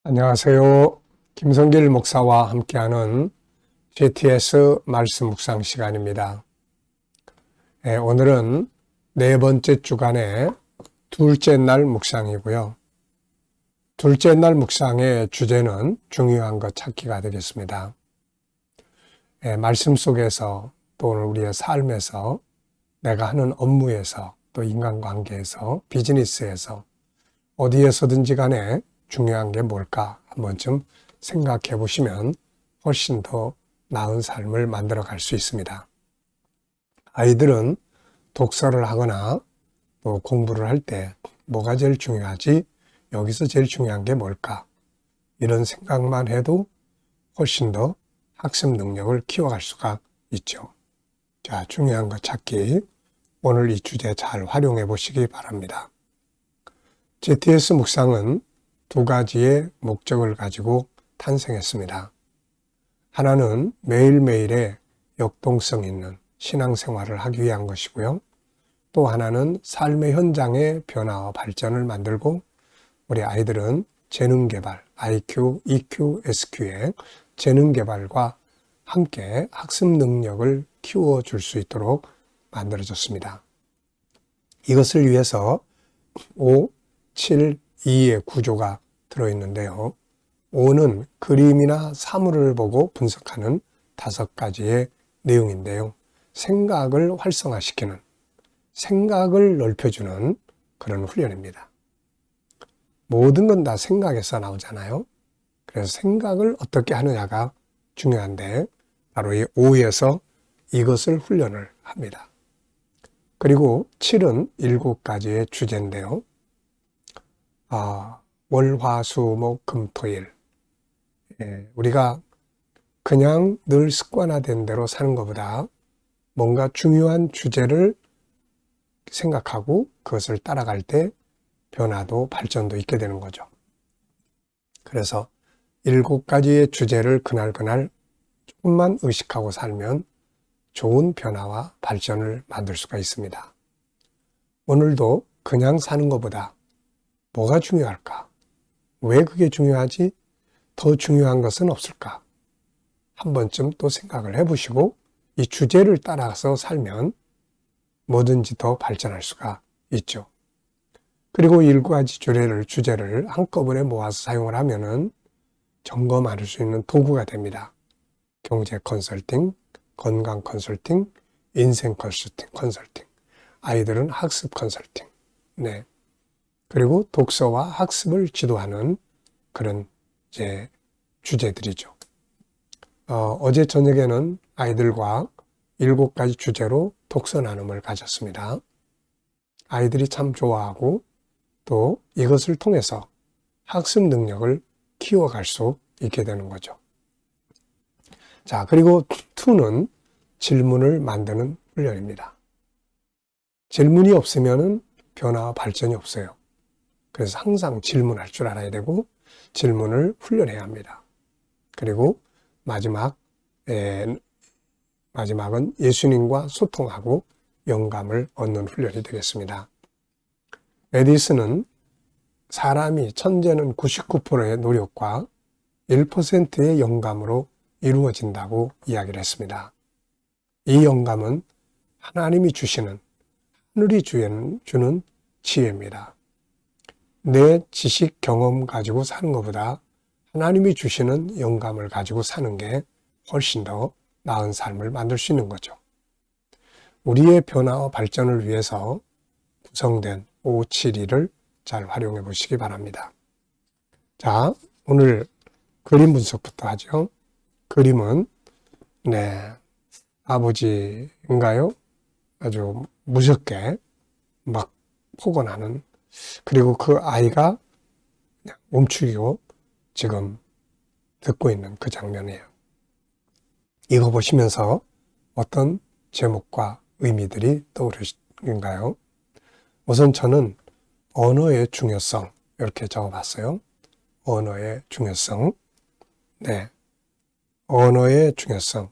안녕하세요. 김성길 목사와 함께하는 GTS 말씀 묵상 시간입니다. 오늘은 네 번째 주간의 둘째 날 묵상이고요. 둘째 날 묵상의 주제는 중요한 것 찾기가 되겠습니다. 말씀 속에서 또 오늘 우리의 삶에서 내가 하는 업무에서 또 인간관계에서 비즈니스에서 어디에서든지 간에 중요한 게 뭘까 한 번쯤 생각해 보시면 훨씬 더 나은 삶을 만들어 갈 수 있습니다. 아이들은 독서를 하거나 또 공부를 할 때 뭐가 제일 중요하지? 여기서 제일 중요한 게 뭘까? 이런 생각만 해도 훨씬 더 학습 능력을 키워갈 수가 있죠. 자, 중요한 것 찾기. 오늘 이 주제 잘 활용해 보시기 바랍니다. GTS 묵상은 두 가지의 목적을 가지고 탄생했습니다. 하나는 매일매일의 역동성 있는 신앙생활을 하기 위한 것이고요. 또 하나는 삶의 현장의 변화와 발전을 만들고 우리 아이들은 재능개발, IQ, EQ, SQ의 재능개발과 함께 학습 능력을 키워줄 수 있도록 만들어졌습니다. 이것을 위해서 5, 7, 2의 구조가 들어있는데요. 5는 그림이나 사물을 보고 분석하는 5가지의 내용인데요. 생각을 활성화시키는, 생각을 넓혀주는 그런 훈련입니다. 모든 건 다 생각에서 나오잖아요. 그래서 생각을 어떻게 하느냐가 중요한데 바로 이 5에서 이것을 훈련을 합니다. 그리고 7은 7가지의 주제인데요. 월, 화, 수, 목, 금, 토일. 우리가 그냥 늘 습관화된 대로 사는 것보다 뭔가 중요한 주제를 생각하고 그것을 따라갈 때 변화도 발전도 있게 되는 거죠. 그래서 7가지의 주제를 그날 조금만 의식하고 살면 좋은 변화와 발전을 만들 수가 있습니다. 오늘도 그냥 사는 것보다 뭐가 중요할까? 왜 그게 중요하지? 더 중요한 것은 없을까? 한 번쯤 또 생각을 해보시고 이 주제를 따라서 살면 뭐든지 더 발전할 수가 있죠. 그리고 7가지 주제를 한꺼번에 모아서 사용을 하면은 점검할 수 있는 도구가 됩니다. 경제 컨설팅, 건강 컨설팅, 인생 컨설팅, 아이들은 학습 컨설팅. 네. 그리고 독서와 학습을 지도하는 그런 이제 주제들이죠. 어제 저녁에는 아이들과 7가지 주제로 독서 나눔을 가졌습니다. 아이들이 참 좋아하고 또 이것을 통해서 학습 능력을 키워갈 수 있게 되는 거죠. 자, 그리고 2는 질문을 만드는 훈련입니다. 질문이 없으면 변화와 발전이 없어요. 그래서 항상 질문할 줄 알아야 되고 질문을 훈련해야 합니다. 그리고 마지막은 예수님과 소통하고 영감을 얻는 훈련이 되겠습니다. 에디슨은 사람이 천재는 99%의 노력과 1%의 영감으로 이루어진다고 이야기를 했습니다. 이 영감은 하나님이 주시는, 하늘이 주는 지혜입니다. 내 지식, 경험 가지고 사는 것보다 하나님이 주시는 영감을 가지고 사는 게 훨씬 더 나은 삶을 만들 수 있는 거죠. 우리의 변화와 발전을 위해서 구성된 5, 7, 2를 잘 활용해 보시기 바랍니다. 자, 오늘 그림 분석부터 하죠. 그림은 아버지인가요? 아주 무섭게 막 폭언하는, 그리고 그 아이가 그냥 멈추고 지금 듣고 있는 그 장면이에요. 이거 보시면서 어떤 제목과 의미들이 떠오르신가요? 우선 저는 언어의 중요성 이렇게 적어봤어요. 언어의 중요성. 네, 언어의 중요성.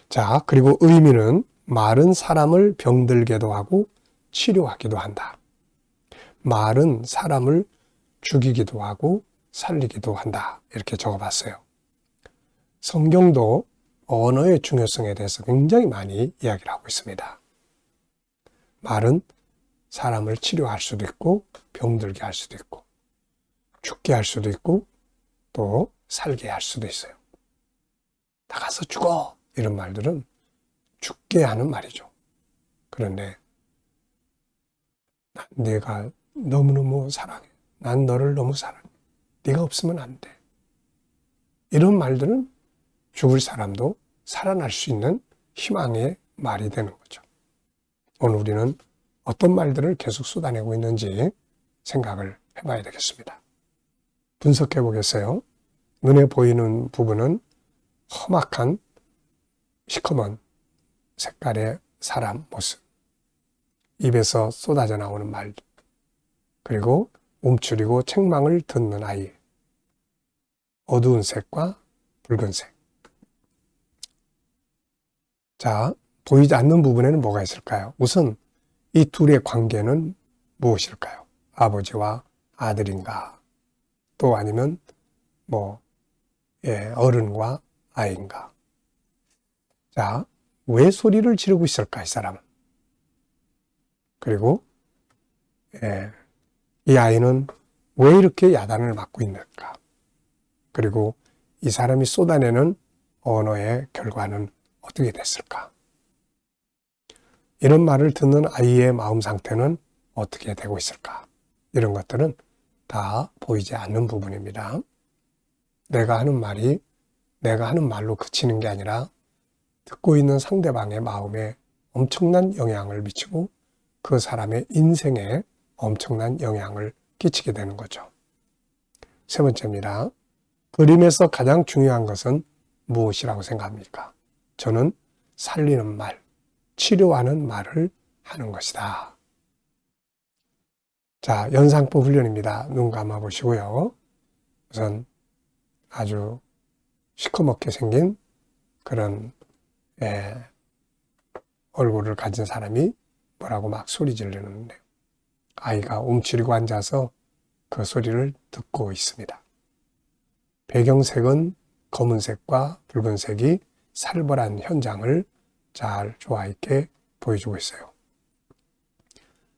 자, 그리고 의미는 말은 사람을 병들게도 하고 치료하기도 한다. 말은 사람을 죽이기도 하고 살리기도 한다. 이렇게 적어봤어요. 성경도 언어의 중요성에 대해서 굉장히 많이 이야기를 하고 있습니다. 말은 사람을 치료할 수도 있고 병들게 할 수도 있고 죽게 할 수도 있고 또 살게 할 수도 있어요. 나가서 죽어! 이런 말들은 죽게 하는 말이죠. 그런데 내가 너무너무 사랑해. 난 너를 너무 사랑해. 네가 없으면 안 돼. 이런 말들은 죽을 사람도 살아날 수 있는 희망의 말이 되는 거죠. 오늘 우리는 어떤 말들을 계속 쏟아내고 있는지 생각을 해봐야 되겠습니다. 분석해 보겠어요. 눈에 보이는 부분은 험악한 시커먼 색깔의 사람 모습, 입에서 쏟아져 나오는 말, 그리고 움츠리고 책망을 듣는 아이, 어두운 색과 붉은색. 자, 보이지 않는 부분에는 뭐가 있을까요? 우선 이 둘의 관계는 무엇일까요? 아버지와 아들인가? 또 아니면 어른과 아이인가? 자, 왜 소리를 지르고 있을까, 이 사람은? 그리고 이 아이는 왜 이렇게 야단을 맞고 있는가? 그리고 이 사람이 쏟아내는 언어의 결과는 어떻게 됐을까? 이런 말을 듣는 아이의 마음 상태는 어떻게 되고 있을까? 이런 것들은 다 보이지 않는 부분입니다. 내가 하는 말이 내가 하는 말로 그치는 게 아니라 듣고 있는 상대방의 마음에 엄청난 영향을 미치고 그 사람의 인생에 엄청난 영향을 끼치게 되는 거죠. 세 번째입니다. 그림에서 가장 중요한 것은 무엇이라고 생각합니까? 저는 살리는 말, 치료하는 말을 하는 것이다. 자, 연상법 훈련입니다. 눈 감아 보시고요. 우선 아주 시커멓게 생긴 그런 얼굴을 가진 사람이 뭐라고 막 소리 지르는데 아이가 움츠리고 앉아서 그 소리를 듣고 있습니다. 배경색은 검은색과 붉은색이 살벌한 현장을 잘 조화 있게 보여주고 있어요.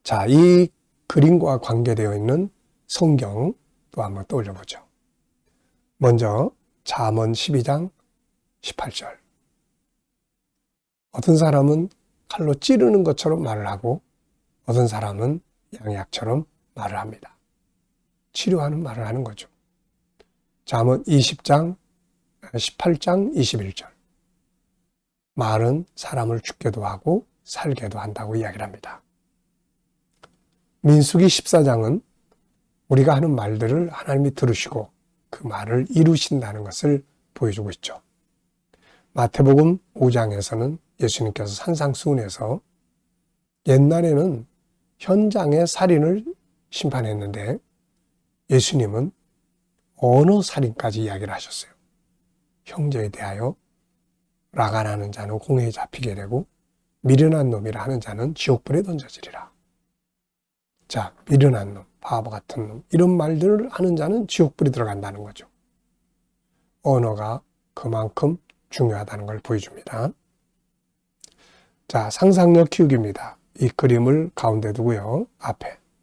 자, 이 그림과 관계되어 있는 성경 또 한번 떠올려 보죠. 먼저 잠언 12장 18절. 어떤 사람은 칼로 찌르는 것처럼 말을 하고 어떤 사람은 양약처럼 말을 합니다. 치료하는 말을 하는 거죠. 잠언 18장 21절. 말은 사람을 죽게도 하고 살게도 한다고 이야기를 합니다. 민수기 14장은 우리가 하는 말들을 하나님이 들으시고 그 말을 이루신다는 것을 보여주고 있죠. 마태복음 5장에서는 예수님께서 산상수훈에서 옛날에는 현장의 살인을 심판했는데 예수님은 언어 살인까지 이야기를 하셨어요. 형제에 대하여 라간하는 자는 공회에 잡히게 되고 미련한 놈이라 하는 자는 지옥불에 던져지리라. 자, 미련한 놈, 바보 같은 놈 이런 말들을 하는 자는 지옥불에 들어간다는 거죠. 언어가 그만큼 중요하다는 걸 보여줍니다. 자, 상상력 키우기입니다. 이 그림을 가운데 두고요.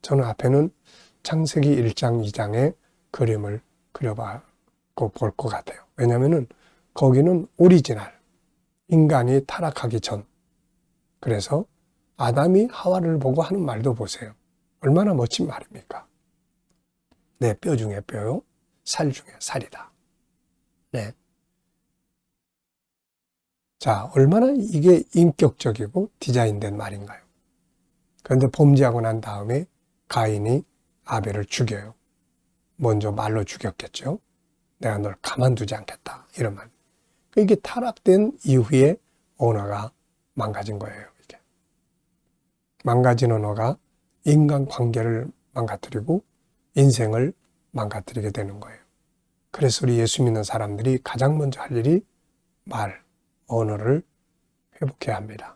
저는 앞에는 창세기 1장, 2장의 그림을 그려보고 볼 것 같아요. 왜냐하면 거기는 오리지널, 인간이 타락하기 전. 그래서 아담이 하와를 보고 하는 말도 보세요. 얼마나 멋진 말입니까? 내 뼈 중에 뼈요, 살 중에 살이다. 네. 자, 얼마나 이게 인격적이고 디자인된 말인가요? 그런데 범죄하고 난 다음에 가인이 아벨을 죽여요. 먼저 말로 죽였겠죠. 내가 널 가만두지 않겠다. 이런 말. 이게 타락된 이후에 언어가 망가진 거예요. 이게. 망가진 언어가 인간관계를 망가뜨리고 인생을 망가뜨리게 되는 거예요. 그래서 우리 예수 믿는 사람들이 가장 먼저 할 일이 언어를 회복해야 합니다.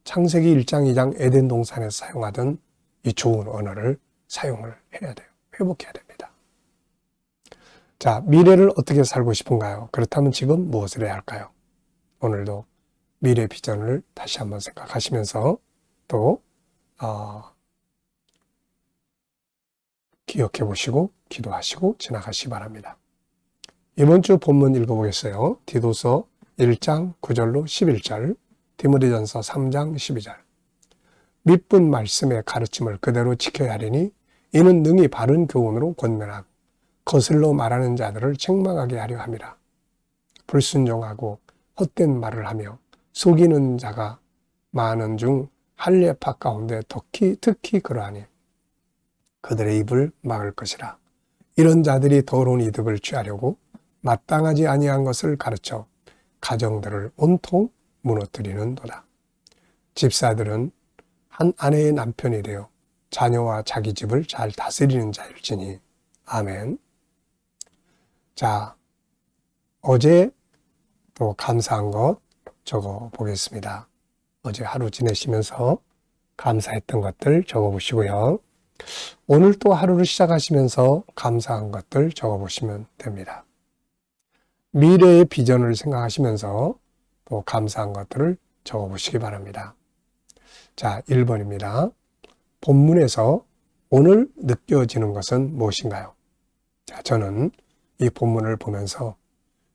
창세기 1장, 2장 에덴 동산에서 사용하던 이 좋은 언어를 사용을 해야 돼요. 회복해야 됩니다. 자, 미래를 어떻게 살고 싶은가요? 그렇다면 지금 무엇을 해야 할까요? 오늘도 미래 비전을 다시 한번 생각하시면서 또 기억해 보시고 기도하시고 지나가시기 바랍니다. 이번 주 본문 읽어보겠어요. 디도서 1장 9절로 11절, 디모데전서 3장 12절. 밑분 말씀의 가르침을 그대로 지켜야 하리니 이는 능히 바른 교훈으로 권면하고 거슬러 말하는 자들을 책망하게 하려 함이라. 불순종하고 헛된 말을 하며 속이는 자가 많은 중 할례파 가운데 특히 그러하니 그들의 입을 막을 것이라. 이런 자들이 더러운 이득을 취하려고 마땅하지 아니한 것을 가르쳐 가정들을 온통 무너뜨리는도다. 집사들은 한 아내의 남편이 되어 자녀와 자기 집을 잘 다스리는 자일지니. 아멘. 자, 어제 또 감사한 것 적어 보겠습니다. 어제 하루 지내시면서 감사했던 것들 적어 보시고요. 오늘 또 하루를 시작하시면서 감사한 것들 적어 보시면 됩니다. 미래의 비전을 생각하시면서 또 감사한 것들을 적어 보시기 바랍니다. 자, 1번입니다. 본문에서 오늘 느껴지는 것은 무엇인가요? 자, 저는 이 본문을 보면서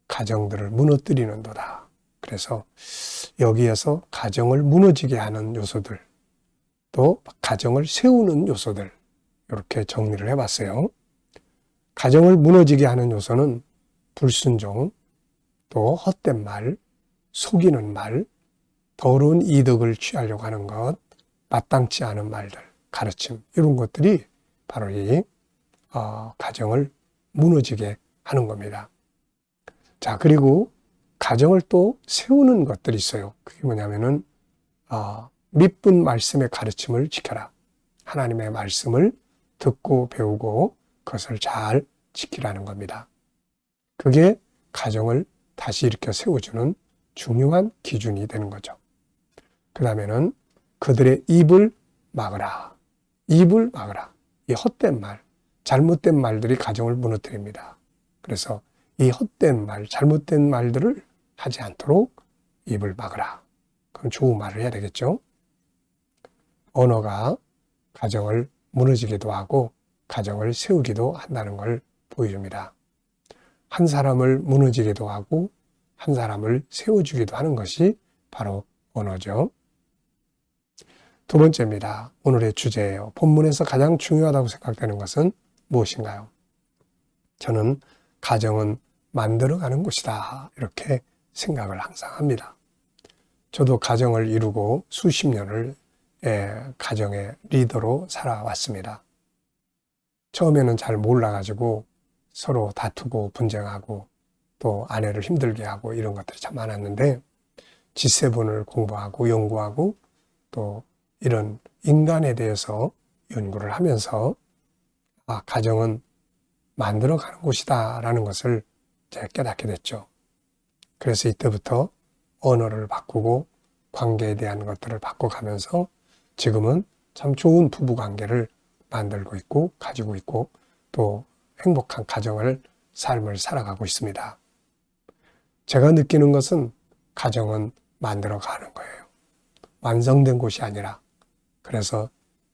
가정들을 무너뜨리는도다. 그래서 여기에서 가정을 무너지게 하는 요소들, 또 가정을 세우는 요소들, 이렇게 정리를 해봤어요. 가정을 무너지게 하는 요소는 불순종, 또 헛된 말, 속이는 말, 더러운 이득을 취하려고 하는 것, 마땅치 않은 말들, 가르침, 이런 것들이 바로 이 가정을 무너지게 하는 겁니다. 자, 그리고 가정을 또 세우는 것들이 있어요. 그게 뭐냐면은 밑분 말씀의 가르침을 지켜라. 하나님의 말씀을 듣고 배우고 그것을 잘 지키라는 겁니다. 그게 가정을 다시 일으켜 세워주는 중요한 기준이 되는 거죠. 그 다음에는 그들의 입을 막으라. 입을 막으라. 이 헛된 말, 잘못된 말들이 가정을 무너뜨립니다. 그래서 이 헛된 말, 잘못된 말들을 하지 않도록 입을 막으라. 그럼 좋은 말을 해야 되겠죠. 언어가 가정을 무너지기도 하고 가정을 세우기도 한다는 걸 보여줍니다. 한 사람을 무너지기도 하고 한 사람을 세워주기도 하는 것이 바로 언어죠. 두 번째입니다. 오늘의 주제예요. 본문에서 가장 중요하다고 생각되는 것은 무엇인가요? 저는 가정은 만들어가는 곳이다. 이렇게 생각을 항상 합니다. 저도 가정을 이루고 수십 년을 가정의 리더로 살아왔습니다. 처음에는 잘 몰라가지고 서로 다투고 분쟁하고 또 아내를 힘들게 하고 이런 것들이 참 많았는데 G7을 공부하고 연구하고 또 이런 인간에 대해서 연구를 하면서 가정은 만들어가는 곳이다 라는 것을 제가 깨닫게 됐죠. 그래서 이때부터 언어를 바꾸고 관계에 대한 것들을 바꿔가면서 지금은 참 좋은 부부관계를 만들고 있고 가지고 있고 또 행복한 삶을 살아가고 있습니다. 제가 느끼는 것은 가정은 만들어가는 거예요. 완성된 곳이 아니라 그래서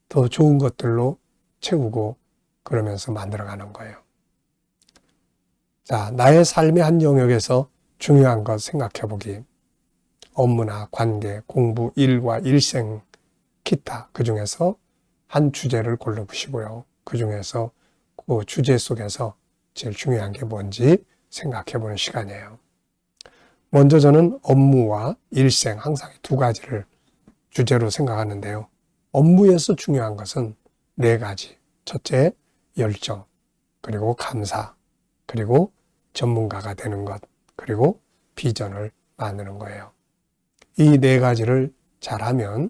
더 좋은 것들로 채우고 그러면서 만들어가는 거예요. 자, 나의 삶의 한 영역에서 중요한 것 생각해 보기. 업무나 관계, 공부, 일과 일생, 기타 그 중에서 한 주제를 골라보시고요. 그 중에서 그 주제 속에서 제일 중요한 게 뭔지 생각해 보는 시간이에요. 먼저 저는 업무와 일생 항상 두 가지를 주제로 생각하는데요. 업무에서 중요한 것은 네 가지. 첫째, 열정, 그리고 감사, 그리고 전문가가 되는 것, 그리고 비전을 만드는 거예요. 이 네 가지를 잘하면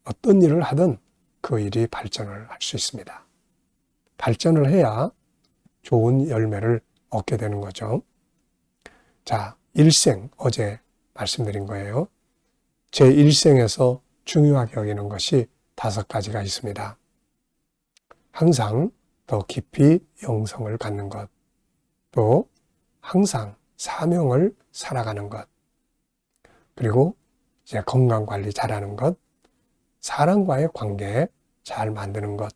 어떤 일을 하든 그 일이 발전을 할 수 있습니다. 발전을 해야 좋은 열매를 얻게 되는 거죠. 자, 일생, 어제 말씀드린 거예요. 제 일생에서 중요하게 여기는 것이 5가지가 있습니다. 항상 더 깊이 영성을 갖는 것, 또 항상 사명을 살아가는 것, 그리고 이제 건강 관리 잘하는 것, 사람과의 관계 잘 만드는 것,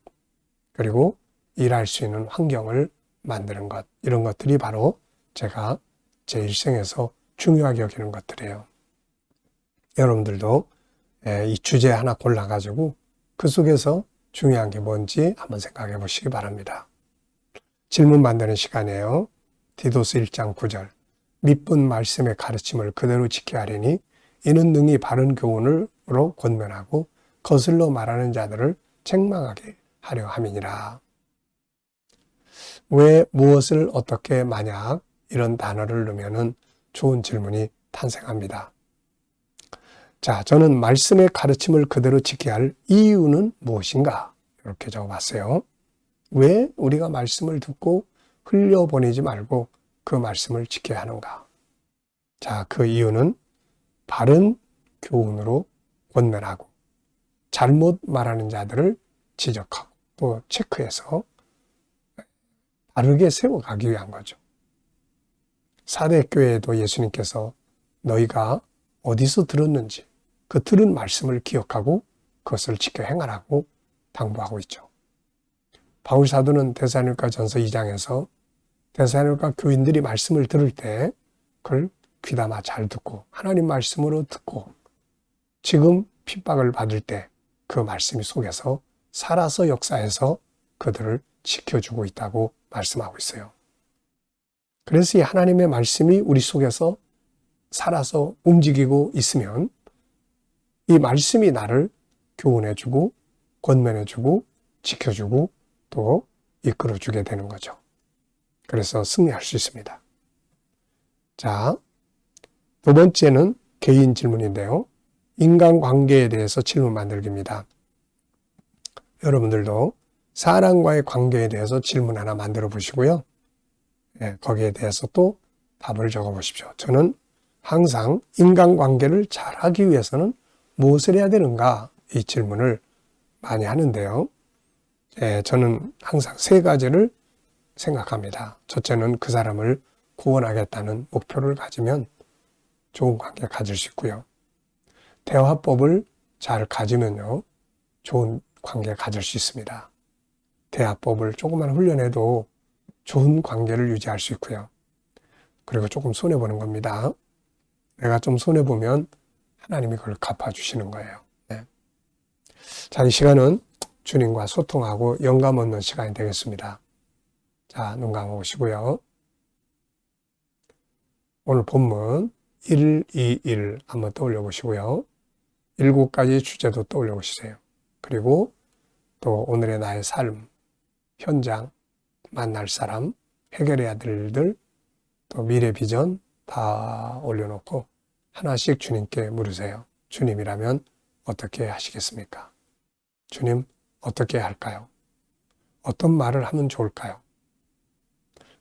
그리고 일할 수 있는 환경을 만드는 것, 이런 것들이 바로 제가 제 일생에서 중요하게 여기는 것들이에요. 여러분들도 이 주제 하나 골라가지고 그 속에서 중요한 게 뭔지 한번 생각해 보시기 바랍니다. 질문 만드는 시간이에요. 디도스 1장 9절. 믿은 말씀의 가르침을 그대로 지켜야 하리니 이는 능히 바른 교훈으로 권면하고 거슬러 말하는 자들을 책망하게 하려 함이니라. 왜 무엇을 어떻게 만약 이런 단어를 넣으면 좋은 질문이 탄생합니다. 자, 저는 말씀의 가르침을 그대로 지켜야 할 이유는 무엇인가? 이렇게 적어봤어요. 왜 우리가 말씀을 듣고 흘려보내지 말고 그 말씀을 지켜야 하는가? 자, 그 이유는 바른 교훈으로 권면하고 잘못 말하는 자들을 지적하고 또 체크해서 바르게 세워가기 위한 거죠. 사대교회에도 예수님께서 너희가 어디서 들었는지 그 들은 말씀을 기억하고 그것을 지켜 행하라고 당부하고 있죠. 바울 사도는 데살로니가 전서 2장에서 데살로니가 교인들이 말씀을 들을 때 그걸 귀담아 잘 듣고 하나님 말씀으로 듣고 지금 핍박을 받을 때 그 말씀이 속에서 살아서 역사해서 그들을 지켜주고 있다고 말씀하고 있어요. 그래서 이 하나님의 말씀이 우리 속에서 살아서 움직이고 있으면 이 말씀이 나를 교훈해주고 권면해주고 지켜주고 또 이끌어주게 되는 거죠. 그래서 승리할 수 있습니다. 자, 두 번째는 개인 질문인데요. 인간관계에 대해서 질문 만들기입니다. 여러분들도 사람과의 관계에 대해서 질문 하나 만들어 보시고요. 거기에 대해서 또 답을 적어 보십시오. 저는 항상 인간관계를 잘하기 위해서는 무엇을 해야 되는가? 이 질문을 많이 하는데요. 저는 항상 세 가지를 생각합니다. 첫째는 그 사람을 구원하겠다는 목표를 가지면 좋은 관계 가질 수 있고요. 대화법을 잘 가지면요, 좋은 관계 가질 수 있습니다. 대화법을 조금만 훈련해도 좋은 관계를 유지할 수 있고요. 그리고 조금 손해보는 겁니다. 내가 좀 손해보면 하나님이 그걸 갚아주시는 거예요. 네. 자, 이 시간은 주님과 소통하고 영감 얻는 시간이 되겠습니다. 자, 눈 감아보시고요. 오늘 본문 121 한번 떠올려 보시고요. 7가지 주제도 떠올려 보시세요. 그리고 또 오늘의 나의 삶, 현장, 만날 사람, 해결해야 될 일들, 또 미래 비전 다 올려놓고 하나씩 주님께 물으세요. 주님이라면 어떻게 하시겠습니까? 주님, 어떻게 할까요? 어떤 말을 하면 좋을까요?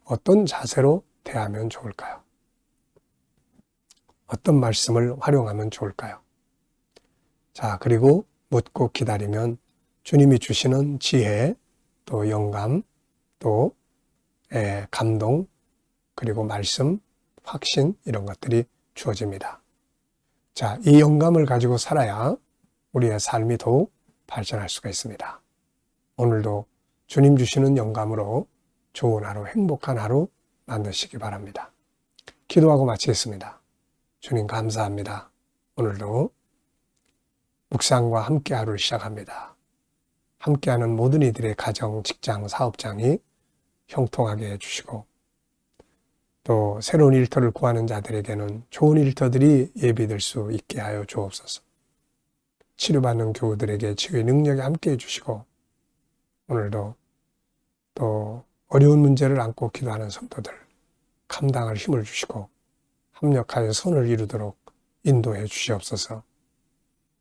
어떤 자세로 대하면 좋을까요? 어떤 말씀을 활용하면 좋을까요? 자, 그리고 묻고 기다리면 주님이 주시는 지혜, 또 영감, 또 감동, 그리고 말씀, 확신 이런 것들이 주어집니다. 자, 이 영감을 가지고 살아야 우리의 삶이 더욱 발전할 수가 있습니다. 오늘도 주님 주시는 영감으로 좋은 하루, 행복한 하루 만드시기 바랍니다. 기도하고 마치겠습니다. 주님 감사합니다. 오늘도 묵상과 함께 하루를 시작합니다. 함께하는 모든 이들의 가정, 직장, 사업장이 형통하게 해주시고 또 새로운 일터를 구하는 자들에게는 좋은 일터들이 예비될 수 있게 하여 주옵소서. 치료받는 교우들에게 치유의 능력이 함께 해주시고 오늘도 또 어려운 문제를 안고 기도하는 성도들 감당할 힘을 주시고 합력하여 선을 이루도록 인도해 주시옵소서.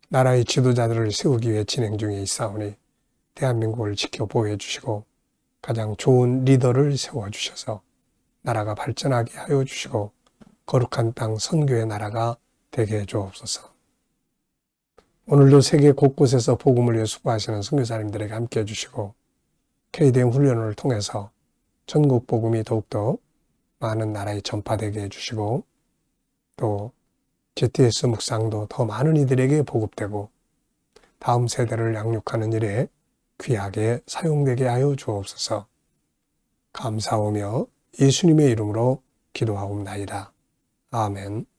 나라의 지도자들을 세우기 위해 진행 중에 있사오니 대한민국을 지켜 보호해 주시고 가장 좋은 리더를 세워주셔서 나라가 발전하게 하여 주시고 거룩한 땅 선교의 나라가 되게 해 주옵소서. 오늘도 세계 곳곳에서 복음을 위해 수고하시는 선교사님들에게 함께 해주시고 KDM 훈련을 통해서 전국 복음이 더욱더 많은 나라에 전파되게 해주시고 또 GTS 묵상도 더 많은 이들에게 보급되고 다음 세대를 양육하는 일에 귀하게 사용되게 하여 주옵소서. 감사하며 예수님의 이름으로 기도하옵나이다. 아멘.